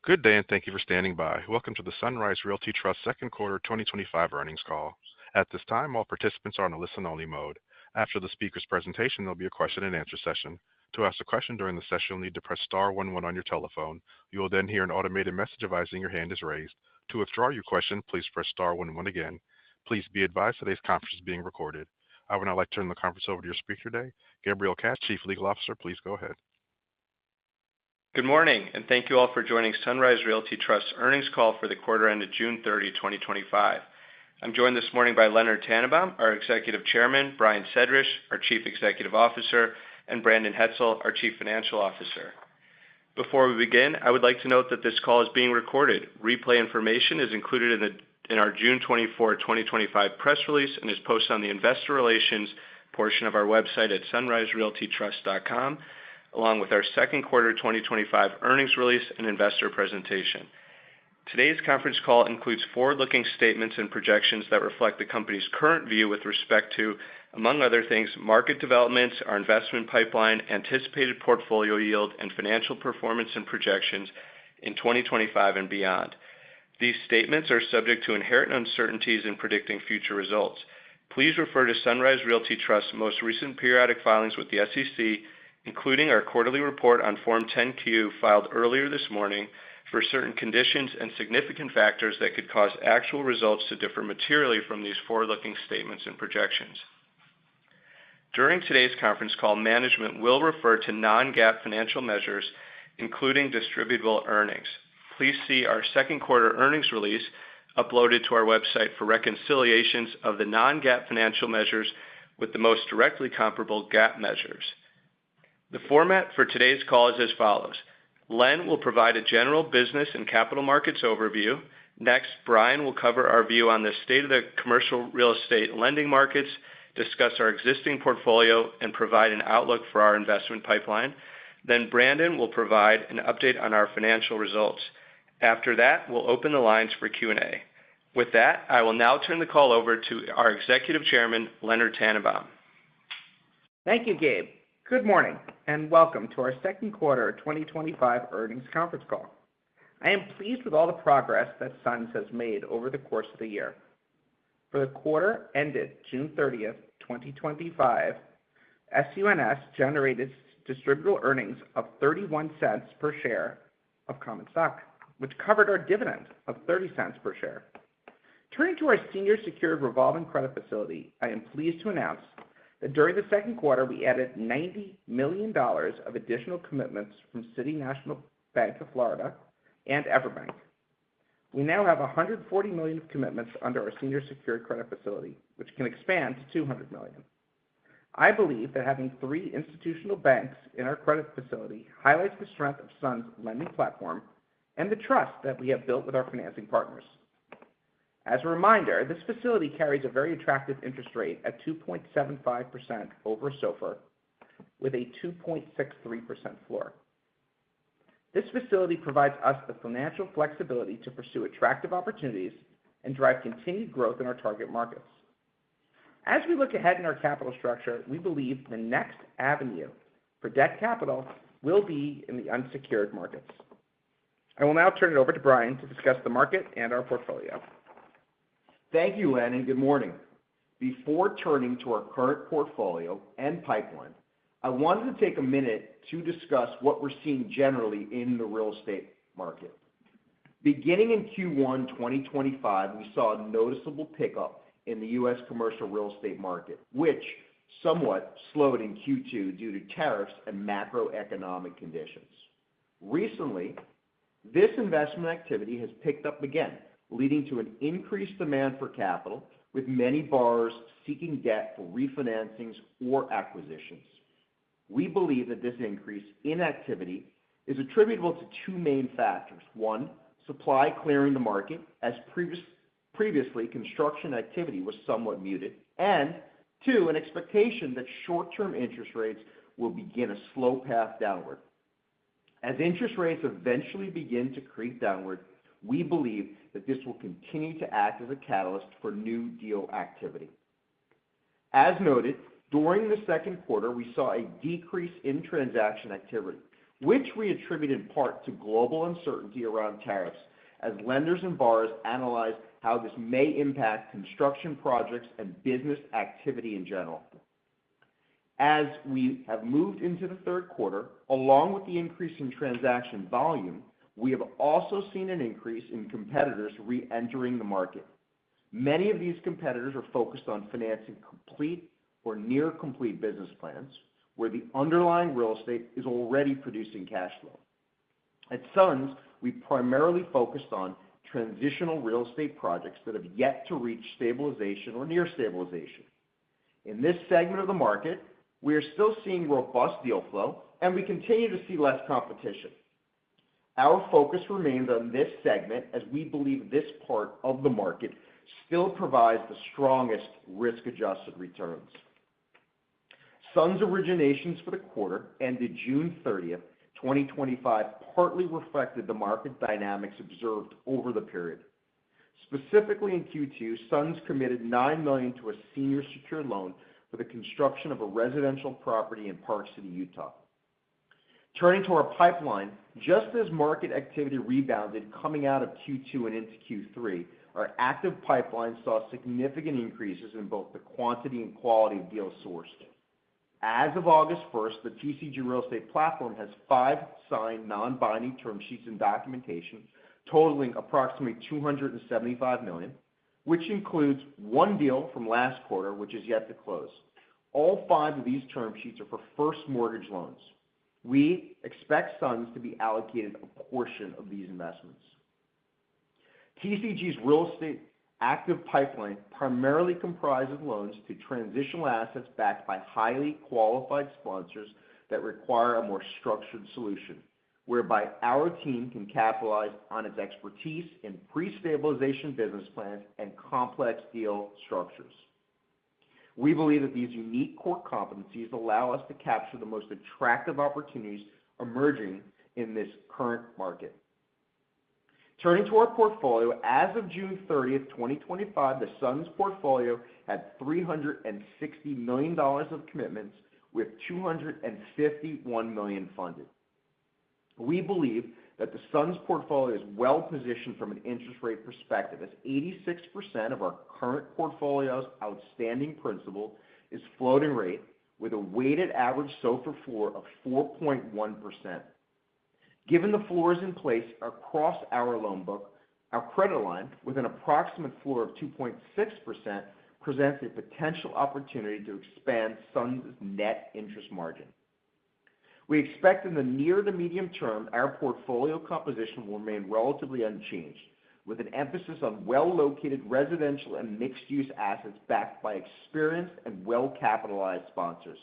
Good day, and thank you for standing by. Welcome to the Sunrise Realty Trust second quarter 2025 earnings call. At this time, all participants are in a listen-only mode. After the speaker's presentation, there'll be a question-and-answer session. To ask a question during the session, you'll need to press star 11 on your telephone. You will then hear an automated message advising your hand is raised. To withdraw your question, please press star 11 again. Please be advised today's conference is being recorded. I would now like to turn the conference over to your speaker today, Gabriel Katz, Chief Legal Officer. Please go ahead. Good morning, and thank you all for joining Sunrise Realty Trust's earnings call for the quarter ended June 30, 2025. I'm joined this morning by Leonard Tannenbaum, our Executive Chairman, Brian Sedrish, our Chief Executive Officer, and Brandon Hetzel, our Chief Financial Officer. Before we begin, I would like to note that this call is being recorded. Replay information is included in our June 24, 2025 press release and is posted on the Investor Relations portion of our website at sunriserealtytrust.com, along with our second quarter 2025 earnings release and investor presentation. Today's conference call includes forward-looking statements and projections that reflect the company's current view with respect to, among other things, market developments, our investment pipeline, anticipated portfolio yield, and financial performance and projections in 2025 and beyond. These statements are subject to inherent uncertainties in predicting future results. Please refer to Sunrise Realty Trust's most recent periodic filings with the SEC, including our quarterly report on Form 10-Q filed earlier this morning, for certain conditions and significant factors that could cause actual results to differ materially from these forward-looking statements and projections. During today's conference call, management will refer to non-GAAP financial measures, including distributable earnings. Please see our second quarter earnings release uploaded to our website for reconciliations of the non-GAAP financial measures with the most directly comparable GAAP measures. The format for today's call is as follows. Len will provide a general business and capital markets overview. Next, Brian will cover our view on the state of the commercial real estate lending markets, discuss our existing portfolio, and provide an outlook for our investment pipeline. Then Brandon will provide an update on our financial results. After that, we'll open the lines for Q&A. With that, I will now turn the call over to our Executive Chairman, Leonard Tannenbaum. Thank you, Gabe. Good morning, and welcome to our second quarter 2025 earnings conference call. I am pleased with all the progress that SUNS has made over the course of the year. For the quarter ended June 30th, 2025, SUNS generated distributable earnings of 31 cents per share of common stock, which covered our dividend of 30 cents per share. Turning to our senior secured revolving credit facility, I am pleased to announce that during the second quarter, we added $90 million of additional commitments from City National Bank of Florida and Everbank. We now have $140 million of commitments under our senior secured credit facility, which can expand to $200 million. I believe that having three institutional banks in our credit facility highlights the strength of SUNS' lending platform and the trust that we have built with our financing partners. As a reminder, this facility carries a very attractive interest rate at 2.75% over SOFR with a 2.63% floor. This facility provides us the financial flexibility to pursue attractive opportunities and drive continued growth in our target markets. As we look ahead in our capital structure, we believe the next avenue for debt capital will be in the unsecured markets. I will now turn it over to Brian to discuss the market and our portfolio. Thank you, Len, and good morning. Before turning to our current portfolio and pipeline, I wanted to take a minute to discuss what we're seeing generally in the real estate market. Beginning in Q1 2025, we saw a noticeable pickup in the U.S. commercial real estate market, which somewhat slowed in Q2 due to tariffs and macroeconomic conditions. Recently, this investment activity has picked up again, leading to an increased demand for capital, with many borrowers seeking debt for refinancings or acquisitions. We believe that this increase in activity is attributable to two main factors. One, supply clearing the market, as previously construction activity was somewhat muted. And two, an expectation that short-term interest rates will begin a slow path downward. As interest rates eventually begin to creep downward, we believe that this will continue to act as a catalyst for new deal activity. As noted, during the second quarter, we saw a decrease in transaction activity, which we attribute in part to global uncertainty around tariffs as lenders and borrowers analyze how this may impact construction projects and business activity in general. As we have moved into the third quarter, along with the increase in transaction volume, we have also seen an increase in competitors re-entering the market. Many of these competitors are focused on financing complete or near complete business plans, where the underlying real estate is already producing cash flow. At SUNS, we primarily focused on transitional real estate projects that have yet to reach stabilization or near stabilization. In this segment of the market, we are still seeing robust deal flow, and we continue to see less competition. Our focus remains on this segment as we believe this part of the market still provides the strongest risk-adjusted returns. SUNS originations for the quarter ended June 30th, 2025, partly reflected the market dynamics observed over the period. Specifically in Q2, SUNS committed $9 million to a senior secured loan for the construction of a residential property in Park City, Utah. Turning to our pipeline, just as market activity rebounded coming out of Q2 and into Q3, our active pipeline saw significant increases in both the quantity and quality of deals sourced. As of August 1st, the TCG Real Estate platform has 5 signed non-binding term sheets and documentation totaling approximately $275 million, which includes one deal from last quarter, which is yet to close. All 5 of these term sheets are for first mortgage loans. We expect SUNS to be allocated a portion of these investments. TCG's real estate active pipeline primarily comprises loans to transitional assets backed by highly qualified sponsors that require a more structured solution, whereby our team can capitalize on its expertise in pre-stabilization business plans and complex deal structures. We believe that these unique core competencies allow us to capture the most attractive opportunities emerging in this current market. Turning to our portfolio, as of June 30th, 2025, the SUNS portfolio had $360 million of commitments with $251 million funded. We believe that the SUNS portfolio is well positioned from an interest rate perspective, as 86% of our current portfolio's outstanding principal is floating rate with a weighted average SOFR floor of 4.1%. Given the floors in place across our loan book, our credit line, with an approximate floor of 2.6%, presents a potential opportunity to expand SUNS' net interest margin. We expect in the near to medium term, our portfolio composition will remain relatively unchanged, with an emphasis on well-located residential and mixed-use assets backed by experienced and well-capitalized sponsors.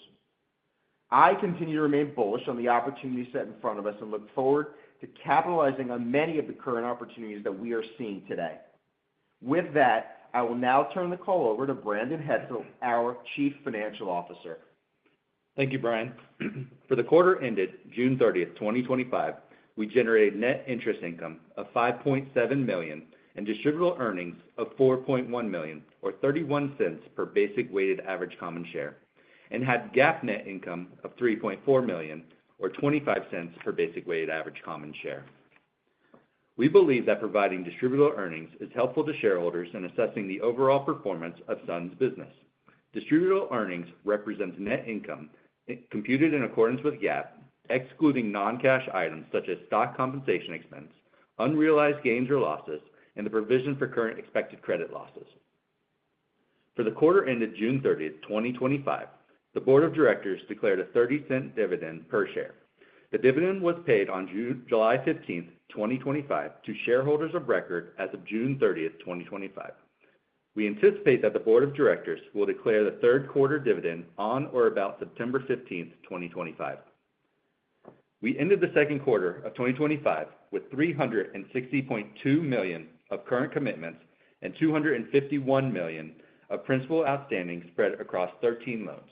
I continue to remain bullish on the opportunities set in front of us and look forward to capitalizing on many of the current opportunities that we are seeing today. With that, I will now turn the call over to Brandon Hetzel, our Chief Financial Officer. Thank you, Brian. For the quarter ended June 30th, 2025, we generated net interest income of $5.7 million and distributable earnings of $4.1 million, or 31 cents per basic weighted average common share, and had GAAP net income of $3.4 million, or 25 cents per basic weighted average common share. We believe that providing distributable earnings is helpful to shareholders in assessing the overall performance of SUNS business. Distributable earnings represents net income computed in accordance with GAAP, excluding non-cash items such as stock compensation expense, unrealized gains or losses, and the provision for current expected credit losses. For the quarter ended June 30th, 2025, the Board of Directors declared a 30-cent dividend per share. The dividend was paid on July 15th, 2025, to shareholders of record as of June 30th, 2025. We anticipate that the Board of Directors will declare the third quarter dividend on or about September 15th, 2025. We ended the second quarter of 2025 with $360.2 million of current commitments and $251 million of principal outstanding spread across 13 loans.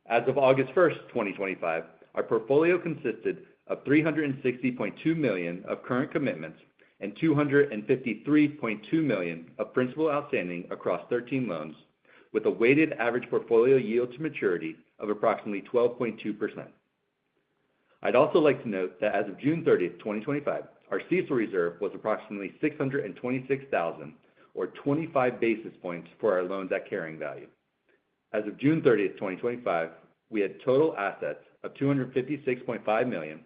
As of August 1st, 2025, our portfolio consisted of $360.2 million of current commitments and $253.2 million of principal outstanding across 13 loans, with a weighted average portfolio yield to maturity of approximately 12.2%. I'd also like to note that as of June 30th, 2025, our CECL reserve was approximately $626,000, or 25 basis points for our loans at carrying value. As of June 30th, 2025, we had total assets of $256.5 million,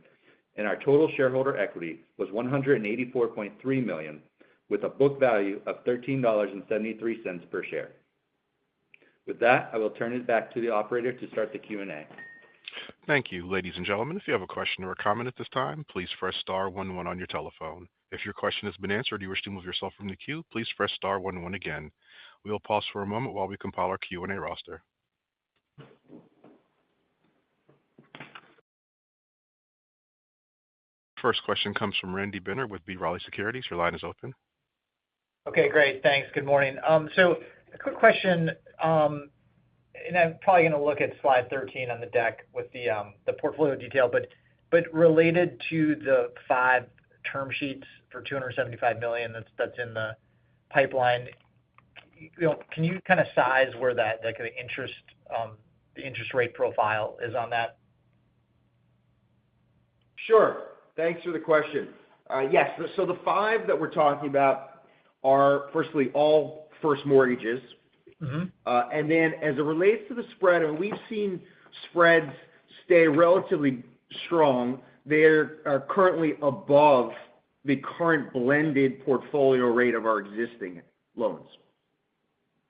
and our total shareholder equity was $184.3 million, with a book value of $13.73 per share. With that, I will turn it back to the operator to start the Q&A. Thank you, ladies and gentlemen. If you have a question or a comment at this time, please press star 11 on your telephone. If your question has been answered or you wish to move yourself from the queue, please press star 11 again. We will pause for a moment while we compile our Q&A roster. First question comes from Randy Binner with B. Riley Securities. Your line is open. Okay, great. Thanks. Good morning. So a quick question, and I'm probably going to look at slide 13 on the deck with the portfolio detail, but related to the 5 term sheets for $275 million that's in the pipeline, can you kind of size where that the interest rate profile is on that? Sure. Thanks for the question. Yes, so the 5 that we're talking about are, firstly, all first mortgages. Mm-hmm. And then as it relates to the spread, I mean, we've seen spreads stay relatively strong. They are currently above the current blended portfolio rate of our existing loans.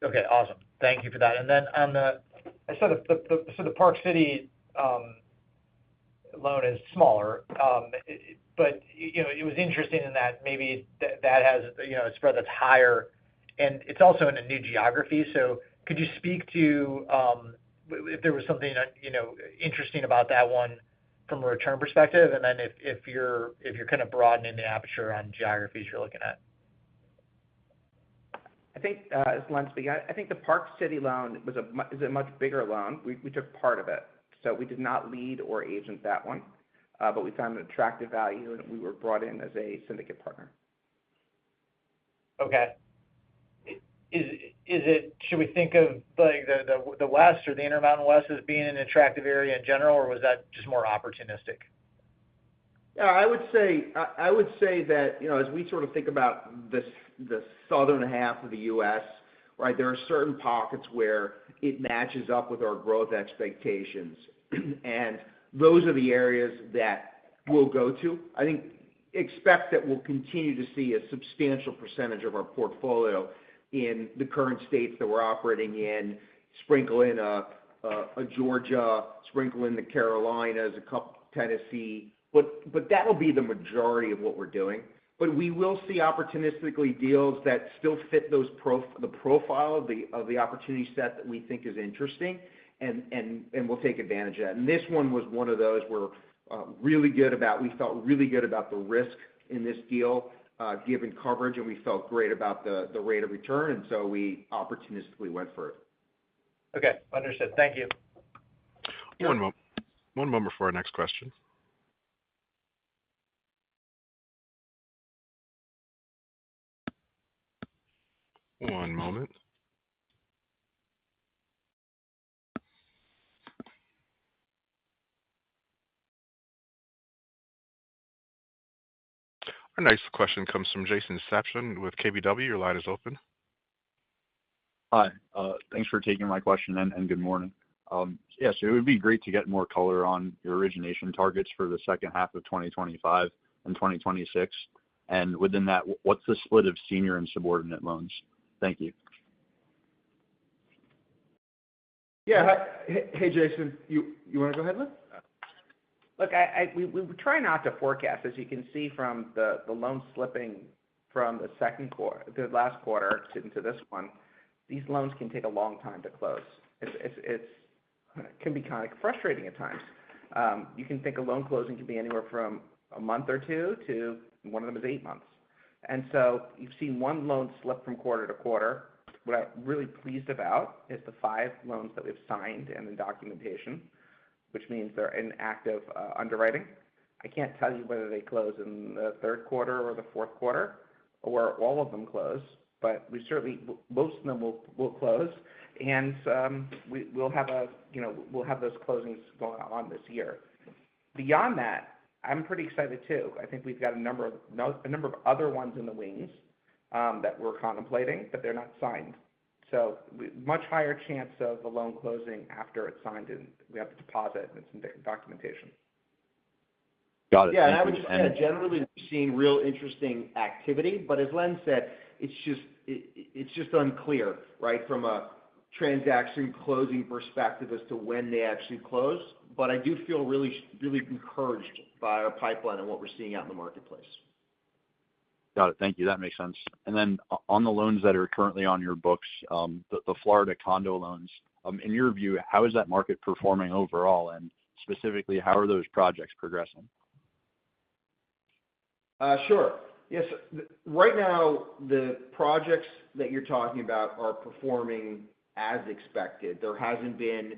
Okay, awesome. Thank you for that. And then on the Park City loan is smaller, but it was interesting in that maybe that has a spread that's higher, and it's also in a new geography. So could you speak to if there was something interesting about that one from a return perspective, and then if you're kind of broadening the aperture on geographies you're looking at? I think, as Len speaking, I think the Park City loan is a much bigger loan. We took part of it, so we did not lead or agent that one, but we found an attractive value, and we were brought in as a syndicate partner. Okay. Should we think of like the West or the Intermountain West as being an attractive area in general, or was that just more opportunistic? Yeah, I would say that as we sort of think about the southern half of the U.S., right, there are certain pockets where it matches up with our growth expectations, and those are the areas that we'll go to. I think expect that we'll continue to see a substantial percentage of our portfolio in the current states that we're operating in, sprinkle in a Georgia, sprinkle in the Carolinas, a couple Tennessee, but that'll be the majority of what we're doing. But we will see opportunistically deals that still fit the profile of the opportunity set that we think is interesting, and we'll take advantage of that. And this one was one of those where we felt really good about the risk in this deal, given coverage, and we felt great about the rate of return, and so we opportunistically went for it. Okay, understood. Thank you. One moment for our next question. One moment. Our next question comes from Jason Sabshon with KBW. Your line is open. Hi. Thanks for taking my question, and good morning. Yes, it would be great to get more color on your origination targets for the second half of 2025 and 2026. And within that, what's the split of senior and subordinate loans? Thank you. Yeah. Hey, Jason. You want to go ahead, Len? Look, we try not to forecast, as you can see from the loans slipping from the last quarter into this one. These loans can take a long time to close. It can be kind of frustrating at times. You can think a loan closing can be anywhere from a month or two to one of them is 8 months. And so you've seen one loan slip from quarter to quarter. What I'm really pleased about is the 5 loans that we've signed and in documentation, which means they're in active underwriting. I can't tell you whether they close in the third quarter or the fourth quarter, or where all of them close, but most of them will close, and we'll have those closings going on this year. Beyond that, I'm pretty excited too. I think we've got a number of other ones in the wings that we're contemplating, but they're not signed. So much higher chance of the loan closing after it's signed, and we have the deposit and some documentation. Got it. Yeah, and Thank I would you. just say generally we're seeing real interesting activity, but as Len said, it's just unclear, right, from a transaction closing perspective as to when they actually close. But I do feel really encouraged by our pipeline and what we're seeing out in the marketplace. Got it. Thank you. That makes sense. And then on the loans that are currently on your books, the Florida condo loans, in your view, how is that market performing overall? And specifically, how are those projects progressing? Sure. Yes. Right now, the projects that you're talking about are performing as expected. There hasn't been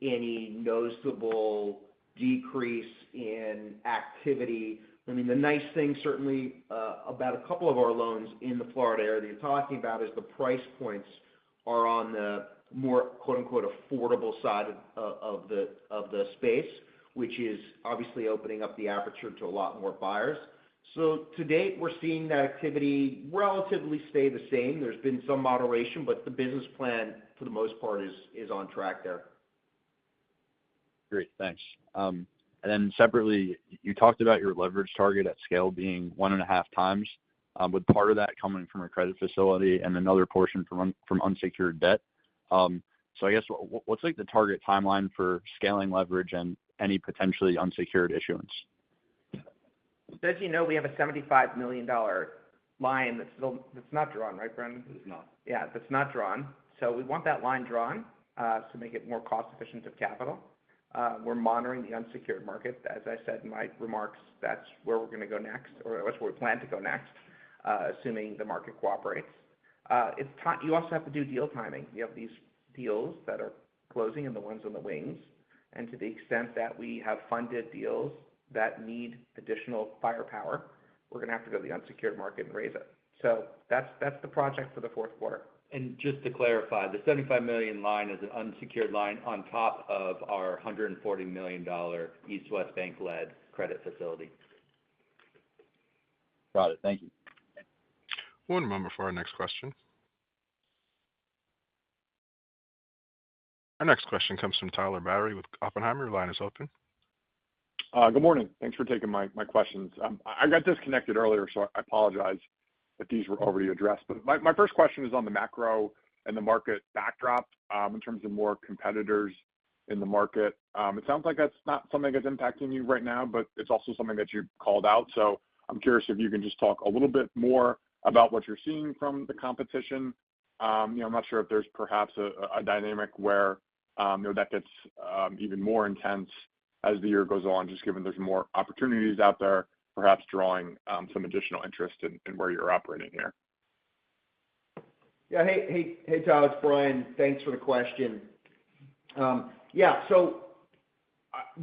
any noticeable decrease in activity. I mean, the nice thing certainly about a couple of our loans in the Florida area that you're talking about is the price points are on the more quote-unquote affordable side of the space, which is obviously opening up the aperture to a lot more buyers. So to date, we're seeing that activity relatively stay the same. There's been some moderation, but the business plan, for the most part, is on track there. Great, thanks. And then separately, you talked about your leverage target at scale being 1.5 times, with part of that coming from a credit facility and another portion from unsecured debt. So I guess what's like the target timeline for scaling leverage and any potentially unsecured issuance? So as you know, we have a $75 million line that's not drawn, right, Brendan? It's not. Yeah, that's not drawn. So we want that line drawn to make it more cost efficient of capital. We're monitoring the unsecured market. As I said in my remarks, that's where we're going to go next, or that's where we plan to go next, assuming the market cooperates. It's time. You also have to do deal timing. You have these deals that are closing and the ones on the wings, and to the extent that we have funded deals that need additional firepower, we're going to have to go to the unsecured market and raise it. So that's the project for the fourth quarter. And just to clarify, the $75 million line is an unsecured line on top of our $140 million East West Bank-led credit facility. Got it. Thank you. One moment for our next question. Our next question comes from Tyler Battery with Oppenheimer. Your line is open. Good morning. Thanks for taking my questions. I got disconnected earlier, so I apologize if these were already addressed. But my first question is on the macro and the market backdrop in terms of more competitors in the market. It sounds like that's not something that's impacting you right now, but it's also something that you called out. So I'm curious if you can just talk a little bit more about what you're seeing from the competition. I'm not sure if there's perhaps a dynamic where that gets even more intense as the year goes on, just given there's more opportunities out there, perhaps drawing some additional interest in where you're operating here. Yeah, hey, Tyler, it's Brian. Thanks for the question. So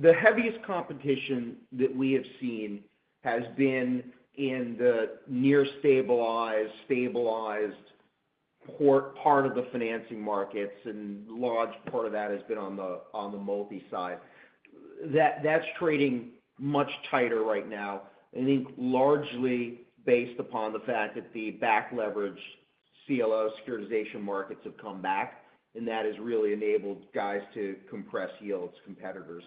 the heaviest competition that we have seen has been in the near stabilized part of the financing markets, and large part of that has been on the multi side. That's trading much tighter right now. I think largely based upon the fact that the back leverage CLO securitization markets have come back, and that has really enabled guys to compress yields, competitors.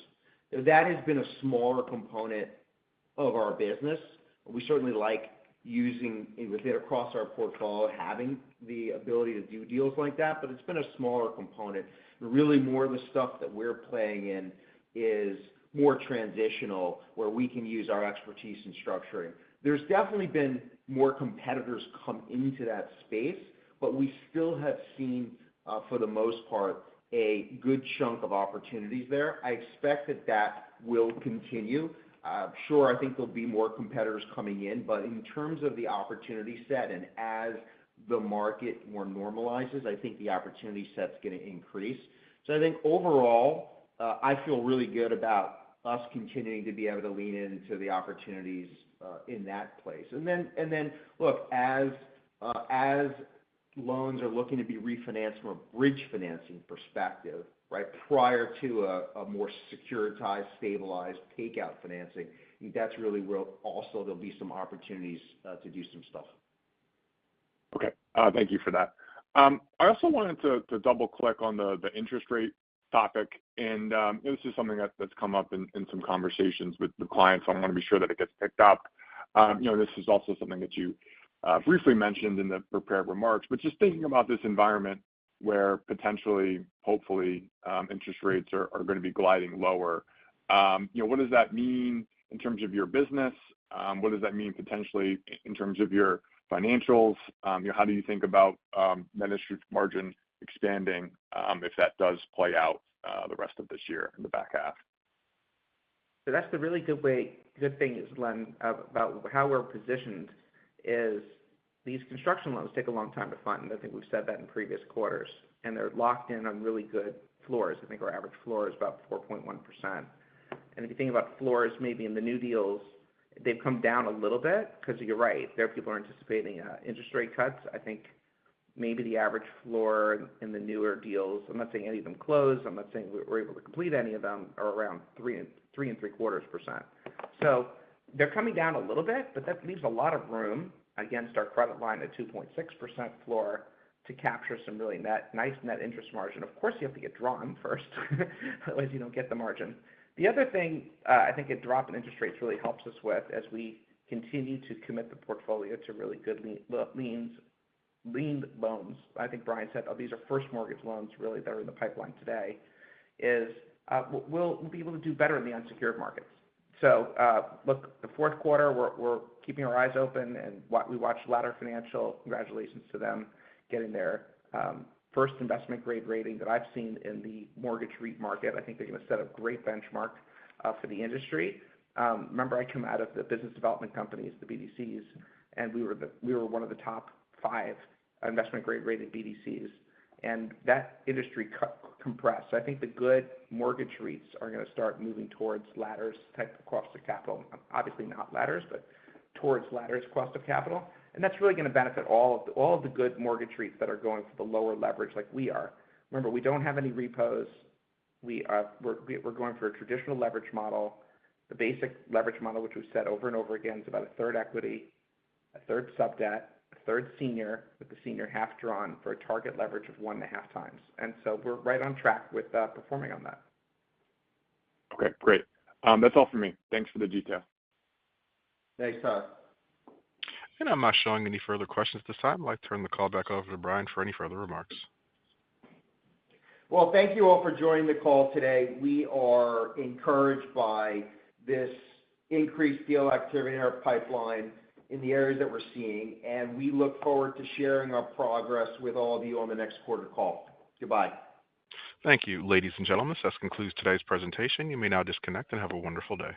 That has been a smaller component of our business. We certainly like using within across our portfolio, having the ability to do deals like that, but it's been a smaller component. Really more of the stuff that we're playing in is more transitional, where we can use our expertise in structuring. There's definitely been more competitors come into that space, but we still have seen, for the most part, a good chunk of opportunities there. I expect that will continue. Sure, I think there'll be more competitors coming in, but in terms of the opportunity set and as the market more normalizes, I think the opportunity set's going to increase. So I think overall, I feel really good about us continuing to be able to lean into the opportunities in that place. And then look, as loans are looking to be refinanced from a bridge financing perspective, right, prior to a more securitized, stabilized takeout financing. I think that's really where also there'll be some opportunities to do some stuff. Okay. Thank you for that. I also wanted to double-click on the interest rate topic, and this is something that's come up in some conversations with the clients, so I want to be sure that it gets picked up. This is also something that you briefly mentioned in the prepared remarks, but just thinking about this environment where potentially, hopefully, interest rates are going to be gliding lower. What does that mean in terms of your business? What does that mean potentially in terms of your financials? How do you think about net interest margin expanding if that does play out the rest of this year in the back half? So that's the really good thing is, Len, about how we're positioned is these construction loans take a long time to fund. I think we've said that in previous quarters, and they're locked in on really good floors. I think our average floor is about 4.1%. And if you think about floors, maybe in the new deals, they've come down a little bit because you're right. There are people who are anticipating interest rate cuts. I think maybe the average floor in the newer deals, I'm not saying any of them close, I'm not saying we're able to complete any of them, are around 3.75%. So they're coming down a little bit, but that leaves a lot of room against our credit line at 2.6% floor to capture some really nice net interest margin. Of course, you have to get drawn first, otherwise you don't get the margin. The other thing I think a drop in interest rates really helps us with as we continue to commit the portfolio to really good lean loans. I think Brian said, these are first mortgage loans really that are in the pipeline today, is we'll be able to do better in the unsecured markets. So look, the fourth quarter, we're keeping our eyes open, and we watched Ladder Financial. Congratulations to them getting their first investment grade rating that I've seen in the mortgage REIT market. I think they're going to set a great benchmark for the industry. Remember, I come out of the business development companies, the BDCs, and we were one of the top 5 investment grade rated BDCs, and that industry compressed. So I think the good mortgage REITs are going to start moving towards Ladder's type of cost of capital. Obviously not Ladder's, but towards Ladder's cost of capital. And that's really going to benefit all of the good mortgage REITs that are going for the lower leverage like we are. Remember, we don't have any repos. We're going for a traditional leverage model. The basic leverage model, which we've said over and over again, is about a third equity, a third sub-debt, a third senior, with the senior half drawn for a target leverage of 1.5 times. And so we're right on track with performing on that. Okay, great. That's all for me. Thanks for the detail. Thanks, Todd. And I'm not showing any further questions this time. I'd like to turn the call back over to Brian for any further remarks. Well, thank you all for joining the call today. We are encouraged by this increased deal activity in our pipeline in the areas that we're seeing, and we look forward to sharing our progress with all of you on the next quarter call. Goodbye. Thank you, ladies and gentlemen. This concludes today's presentation. You may now disconnect and have a wonderful day.